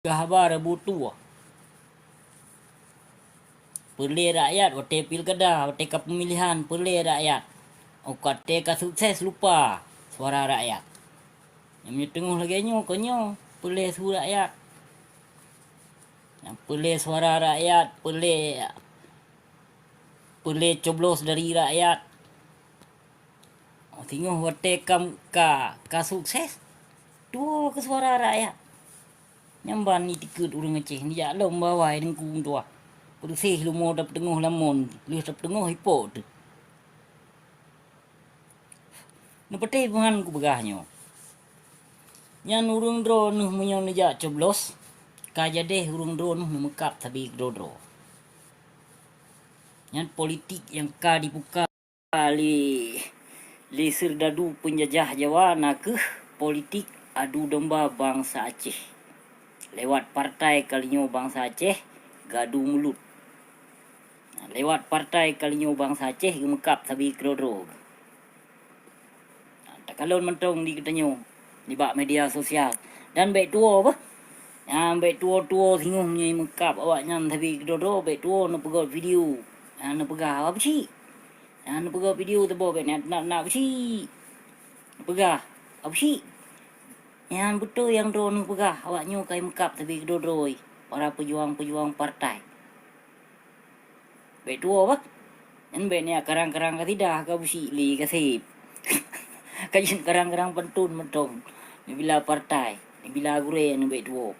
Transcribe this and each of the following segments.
Habar butuh perli rakyat wate pilkada wate kepemilihan perli rakyat okate ka sukses lupa suara rakyat yang tengah lagi nyo konyo perli suara rakyat yang perli suara rakyat perli coblos dari rakyat tengok wate ka sukses dua ke suara rakyat nyamban ni tikut urang Aceh ni jak lom bawai dengkung tua bersih lu mau dapat tengah lamon lu dapat tengah hipo tu nepete pangan ku begahnya nyan urung dro nuh menyo nejak coblos ka jadeh urung dro nuh mekap tabi dro nyan politik yang ka dibuka li serdadu penjajah Jawa nak politik adu domba bangsa Aceh lewat partai kalinyo bangsa Aceh gaduh mulut lewat partai kalinyo bangsa Aceh gemekap tabi dro tak kalon mentong di ketanyo di bak media sosial dan baik tua apa baik tua singuh ni mekap awak nyan tabi dro baik tua nak pegot video nak pegah apa sih nak pegah video tu bawa nak sih pegah apa sih yang betul yang dro nak pegah awak nyo kai mekap tabi dro para pejuang partai baik tua apa yang baik ni karang-karang ka tidak ka busi li ka sip kajian karang-karang pentun mentong ni bila partai ni bila gure ni baik tua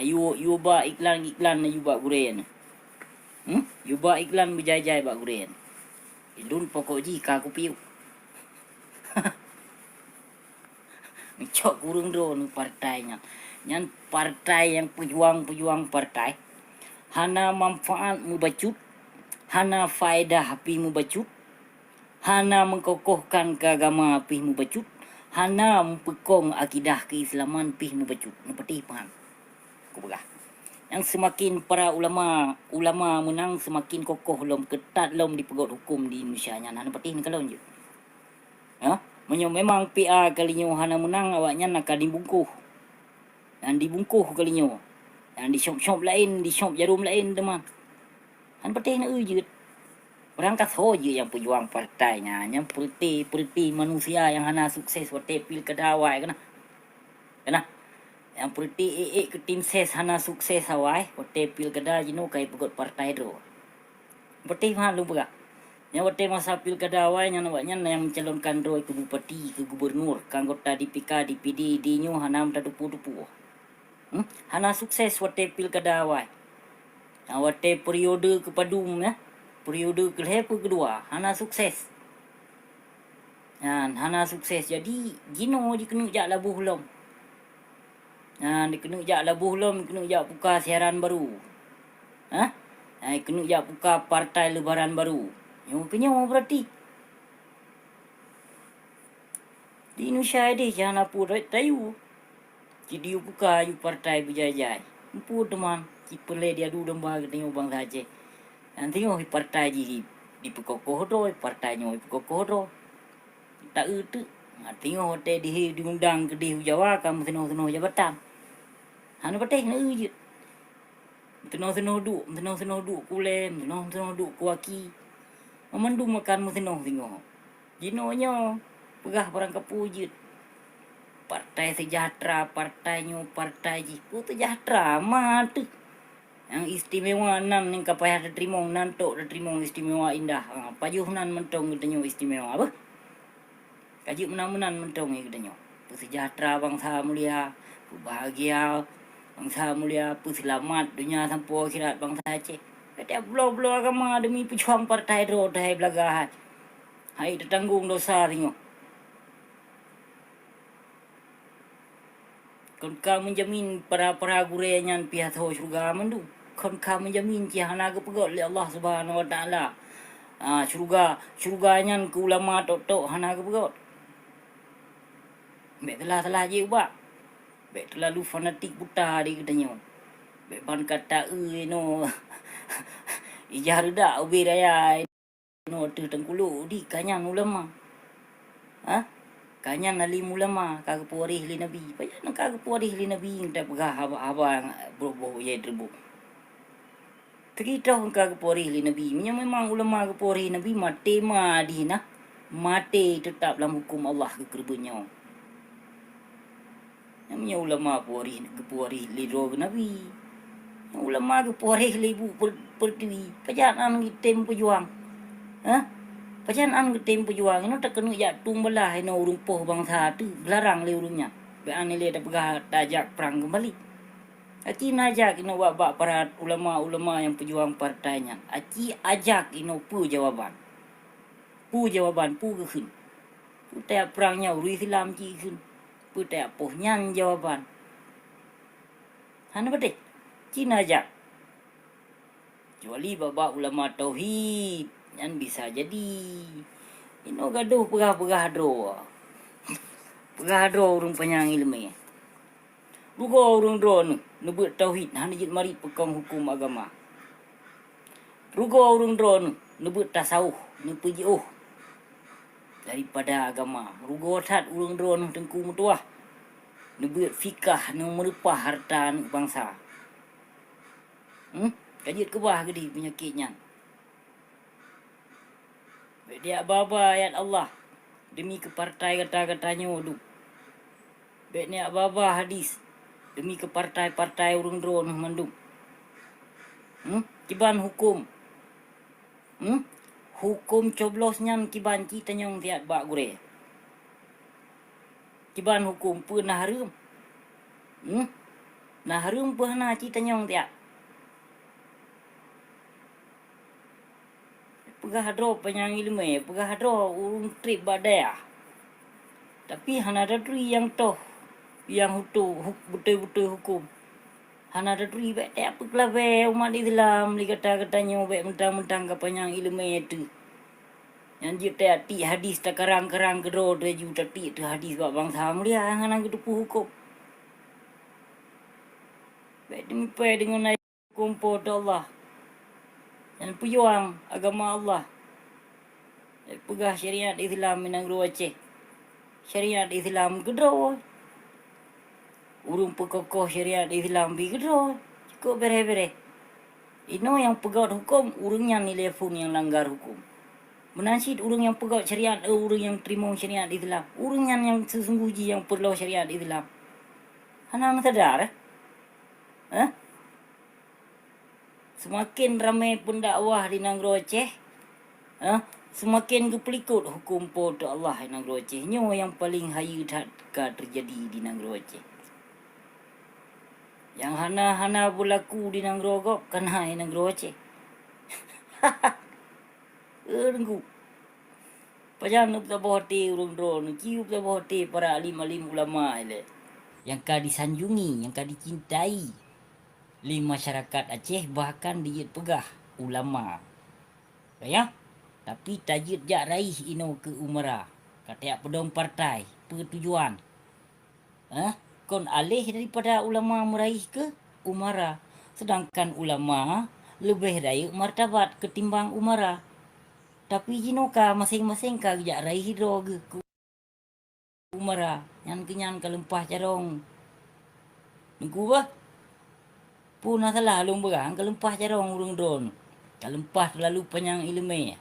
you ba iklan na you ba gure ni you ba iklan berjaya ba gure ni ilun pokok ji ka ku piu ni cok kurung dro ni partainya nyan partai yang pejuang partai hana manfaat mu bacut hana faedah api mu bacut hana mengkokohkan keagama api mu bacut hana mempekong akidah keislaman pih mu bacut nepeti paham ku begah yang semakin para ulama menang semakin kokoh lom ketat lom dipegot hukum di Indonesia nya nah nepeti ni kalau je menyo memang PA kalinyo hana menang awaknya nak dibungkuh dan dibungkuh kalinyo dan di shop lain di shop jarum lain teman han petih na ujut berangkat hoje yang pejuang partainya yang perti manusia yang hana sukses wate pilkada awai kena yang perti ke tim ses hana sukses awai wate pilkada jino kai pegot partai dro petih mah lu pegah yang wate masa pilkada awai yang awaknya yang mencalonkan dro ke bupati ke gubernur ke anggota DPK DPD dinyo hana mtadupu-dupu hana sukses wate pilkada awai wate periode kepadum periode kedua hana sukses hana sukses jadi jino dikena jak labuh lom dikena jak labuh lom dikena jak buka siaran baru kena jak buka partai lebaran baru yang kenyo berarti di Indonesia ini jangan apa tayu jadi buka you partai berjaya empu teman cipele dia du domba tengok bang Aceh nanti tengok partai di pekokoh do partainya pekokoh do tak itu tengok hotel diundang ke di Jawa kamu seno jabatan hanu pateh na uje seno du kulem seno du kuaki memandu makan seno tengok jinonya pegah barang kapujit partai sejahtera partainya partai jiku sejahtera matu yang istimewa nan yang kapayah terima nantok terima istimewa indah pajuh nan mentong gedenyo istimewa apa kaji menang-menang mentong gedenyo sejahtera bangsa mulia bahagia bangsa mulia selamat dunia sampai akhirat bangsa Aceh kata blo agama demi pejuang partai do dai belagahan hai tertanggung dosa tengok kon ka menjamin para gurenya pihak ho syurga mandu kon ka menjamin ki hana ke pegot oleh Allah Subhanahu wa taala syurganya ke ulama tok hana ke pegot mek telah je ubak mek terlalu fanatik buta di katanya mek ban kata no ijah reda ubi raya no tu tengkulu di kanyang ulama Kanyan alim ulama kagak puari li nabi. Pajan kagak puari li nabi ngta pegah haba bro ye terbu. Terita kagak puari li nabi. Nya memang ulama kagak puari nabi mate madina. Mate tetap dalam hukum Allah kekerbunya. Namanya ulama puari li roh nabi. Ulama puari li ibu pertiwi. Pajan item pejuang. Pajan item pejuang ino tak kena jatung belah ino urung poh bangsa tu larang le urungnya. Be ane le dah pegah tajak perang kembali. Aci najak ino bab para ulama-ulama yang pejuang partainya. Aci ajak ino pu jawaban. Pu kehin. Pu tak perangnya uri Islam ci kehin. Pu tak poh nyan jawaban. Hana betul. Ci najak. Kecuali bab ulama tauhid yang bisa jadi. Ino gaduh pegah-pegah dro. Pegah dro urung penyang ilmu. Rugo urung dro nebut tauhid hana jit mari pekong hukum agama. Rugo urung dro nebut tasawuf ni puji daripada agama. Rugo tat urung dro tengku mutuah nebut fikah nu merupah harta bangsa. Kajit kebah gedi penyakitnya. Dia baba ayat Allah demi ke partai kata-katanya duk. Bek ni baba hadis demi ke partai-partai urung dro manduk. Kiban hukum. Hukum coblosnya kiban kita nyong tiat bak gure. Kiban hukum pu naharum. Naharum pu hana kita nyong tiat. Pegah dro penyang ilmu, pegah dro urung trip badaya. Tapi hana ada tri yang toh yang betul-betul hukum. Hana ada tri bek tak apa kelave umat Islam li kata-katanya bek mentang-mentang ke penyang ilmu itu. Yang dia tak ti hadis tak karang-karang kedro dia juga ti tu hadis bak bangsa mulia yang hana ketupu hukum. Bek demi pe dengan hukum pada Allah. Dan pejuang agama Allah. Pegah syariat Islam minang Aceh. Syariat Islam gedro. Urung pekokoh syariat Islam bi gedro. Cukup bere-bere. Ino yang pegaut hukum, urungnya nilai pun yang langgar hukum. Menansid urung yang pegaut syariat, urung yang terima syariat Islam. Urung yang sesungguhnya yang perlu syariat Islam. Hana sadar Semakin ramai pendakwah di Negeri Aceh, semakin kepelikut hukum pada Allah di Negeri Aceh. Nyo yang paling hayu terjadi di Negeri Aceh. Yang hana berlaku di Negeri Ogok, kena di Negeri Aceh. Erenggu. Pajan nuk tak bohati urung drone, ciup tak bohati para alim-alim ulama ile. Yang ka disanjungi, yang ka dicintai. Li masyarakat Aceh bahkan dijit pegah ulama. Ya? Tapi tajid jak raih ino ke umrah. Kata pedong partai, pertujuan. Kon alih daripada ulama meraih ke umrah. Sedangkan ulama lebih raih martabat ketimbang umrah. Tapi jinoka masing-masing ka jak raih hidro ke umrah. Yang kenyan kalempah carong. Nunggu bah? Puna salah long berang kalempah carong urung don. Kalempah terlalu panjang ilmu.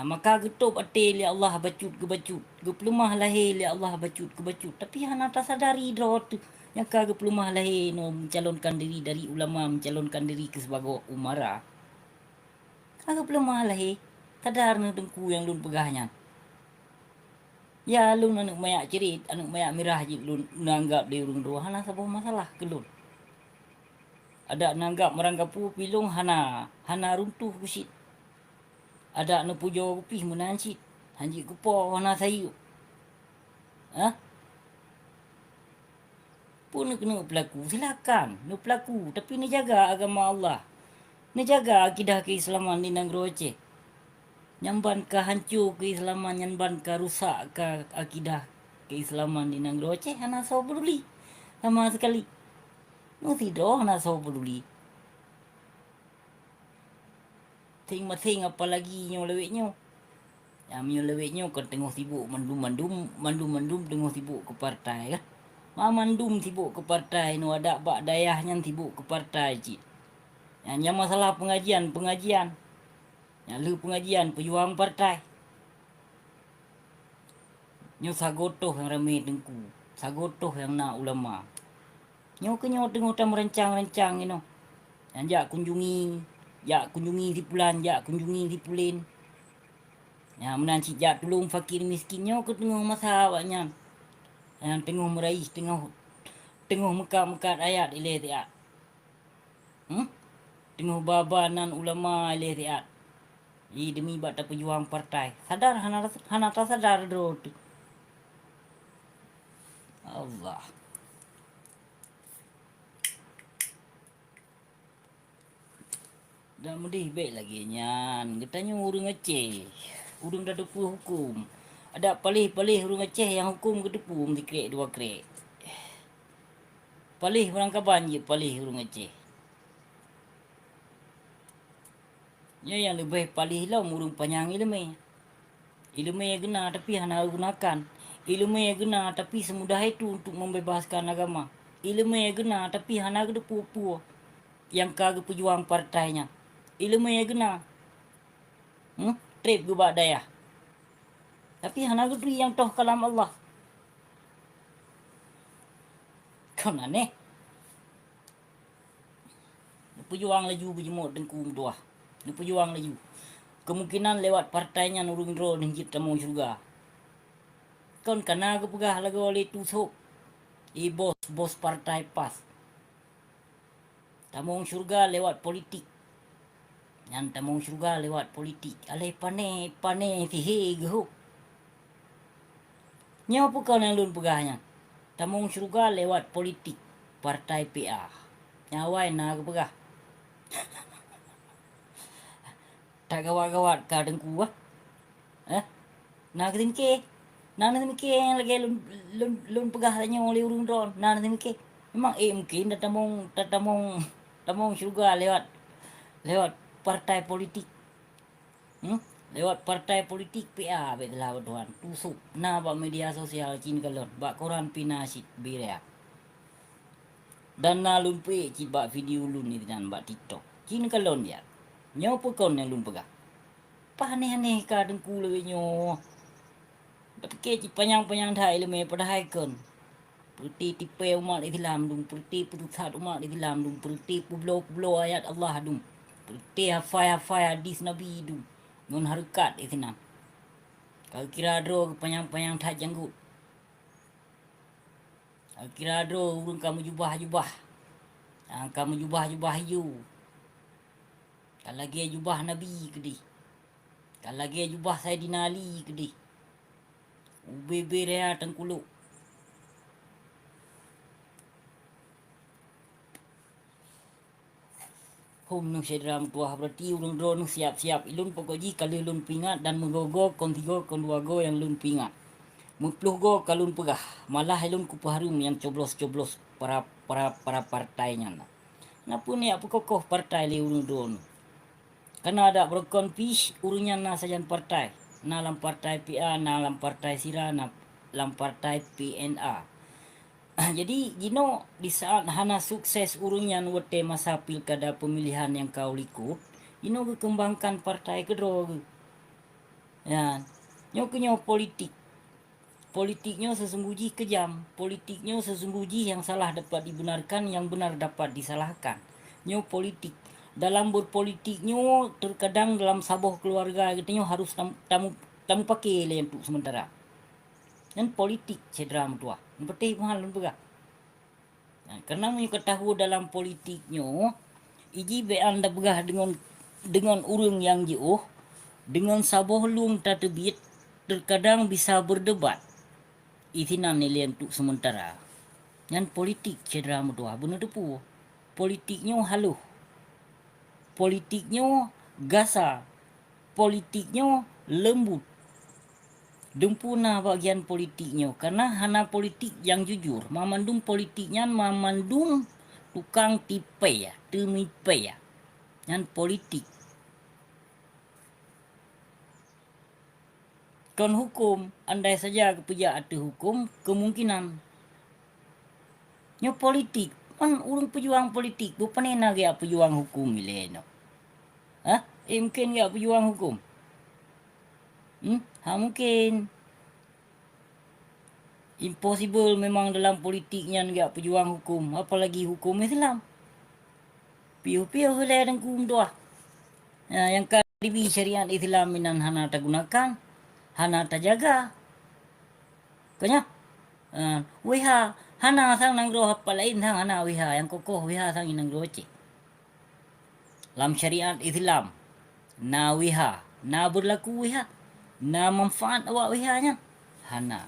Maka getup ati li Allah bacut ke bacut. Geplumah lahir li Allah bacut ke bacut. Tapi hana tak sadari draw tu. Yang ka geplumah lahir no mencalonkan diri dari ulama mencalonkan diri ke sebagai umara. Ka geplumah lahir. Sadar no dengku yang lun pegahnya. Ya lun anak mayak cerit, anak mayak mirah je lun nanggap di urung dua. Hana sebuah masalah ke lun. Ada nanggap meranggapu pilung hana runtuh kusit. Ada nu pujo kupih menansit. Hanji kupo hana sayu. Pun kena pelaku silakan, nu pelaku tapi ni jaga agama Allah. Ni jaga akidah keislaman di Negeri Aceh. Nyamban ka hancur keislaman, nyamban ka rusak ka akidah keislaman di Negeri Aceh hana so peduli sama sekali. Nu tidur nak so peduli. Ting-ting apalagi nyo leweknyo. Yang leweknya kan tengah sibuk mandum tengah sibuk ke partai kan. Mandum sibuk ke partai nu ada bak dayahnya sibuk ke partai cik. Yang masalah pengajian. Yang lu pengajian pejuang partai. Nyo sagotoh yang ramai dengku. Sagotoh yang nak ulama. Nyo tengah merancang-rancang you know. Yang jak kunjungi di bulan, jak kunjungi di pulin. Yang menanci jak tolong fakir miskinnya ke tengah masa awaknya. Yang tengah meraih tengah mekat ayat ileh tiak. Tengah babanan ulama ileh tiak. Demi bata pejuang partai. Sadar hana tak sadar do. Allah. Dan mendih baik lagi nyan. Katanya urung Aceh. Urung dah depu hukum. Ada palih-palih urung Aceh yang hukum ke depu mesti krek 2 krek. Palih orang kaban je palih urung Aceh. Ya yang lebih palih lah urung panjang ilmu. Ilmu yang guna tapi hana gunakan. Ilmu yang guna tapi semudah itu untuk membebaskan agama. Ilmu yang guna tapi hana depu-depu yang kagak pejuang partainya. Ilmu yang guna. Trip gubak daya. Tapi hana gedui yang toh kalam Allah. Kau aneh. Pejuang laju berjemur dengku dua. Pejuang laju. Kemungkinan lewat partainya nurung dro ninjit tamu syurga. Kau kena kepegah lagu oleh tusuk. Bos partai pas. Tamu syurga lewat politik. Yang tamu syurga lewat politik. Alai pane sihe gehu. Nyawa kau yang lun pegahnya. Tamu syurga lewat politik. Partai PA. Nyawa nak kepegah. Tak gawat-gawat ka dengku ah. Nak tingke. Nak tingke yang lagi lun pegah tanya oleh urung dron. Nak tingke. Memang mungkin tamong syurga lewat partai politik. Lewat partai politik PA betlah tuan. Tusuk na ba media sosial cin kalon. Ba koran pinasit birea. Dan na lun pe cin ba video lun ni dan ba TikTok. Cin kalon ya. Nyo pun yang lun pegah. Aneh-aneh ka dengku lewinyo. Tapi cik panjang-panjang dah ilmu pada haikon. Perti tipe umat Islam dum, perti putusat umat Islam dum, perti pulau ayat Allah dum. Perti hafai hadis Nabi dum. Nun harukat Islam. Kalau kira dro panjang-panjang dah janggut. Kalau kira dro urung kamu jubah-jubah. Kamu jubah-jubah you. Kalau lagi jubah Nabi kedi. Kalau lagi jubah Saidina Ali kedi. UBB rea tengkuluk. Hum nu sedram tuah berarti ulun drone siap-siap ilun pokoji kali lun pingat dan menggogo kon 3 kon 2 go yang lun pingat. Mupluh go kalun pegah. Malah ilun kupaharum yang coblos-coblos para partainya. Napun ya kokoh partai le ulun drone. Karena ada berkon fish urunya na sajan partai. Na lam partai PA, na lam partai Sira, na lam partai PNA. Jadi Gino di saat hana sukses urunyan wete masa pilkada pemilihan yang kau likut, Gino kembangkan partai kedro. Ya, nyo politik. Politiknya sesungguhnya kejam, politiknya sesungguhnya yang salah dapat dibenarkan, yang benar dapat disalahkan. Nyo politik. Dalam berpolitiknya terkadang dalam sabuh keluarga katanya harus tamu pakai le untuk sementara. Dan politik cedera tua. Seperti mahal juga. Karena mengetahui dalam politiknya, iji be anda begah dengan urung yang jauh, dengan sabuh lung tatebit, terkadang bisa berdebat. Isinan nilai untuk sementara. Dan politik cedera tua. Benar depu. Politiknya haluh. Politiknya gasa, politiknya lembut. Dempuna bagian politiknya karena hana politik yang jujur. Mamandung politiknya mamandung tukang tipe ya, temipe ya. Dan politik. ton hukum. Andai saja kepeja ada hukum, kemungkinan. Nyo politik, kan urang pejuang politik, bupanena gaya pejuang hukum ile no. Mungkin gak pejuang hukum? Mungkin. Impossible memang dalam politiknya gak pejuang hukum, apalagi hukum Islam. Piu-piu le dan kum doa. Yang kadibi syariat Islam minan hana ta gunakan, hana ta jaga. Kanya? Wiha hana sang nang roh palain sang hana wiha yang kokoh wiha sang inang roce. Dalam syariat Islam, na wiha, na berlaku wiha, na manfaat awak wihanya, hana.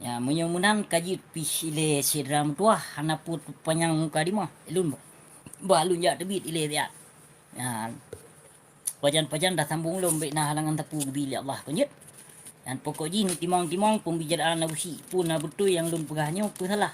Ya mudah-mudahan kaji pisile sidram tua hana put panjang muka di mah elun balu nya debit ile dia. Ya pajan-pajan dah sambung lombe nah halangan tapu bila Allah penyet. Dan pokok jin timang-timang pembicaraan nabusi pun betul yang lun pegahnya pun salah.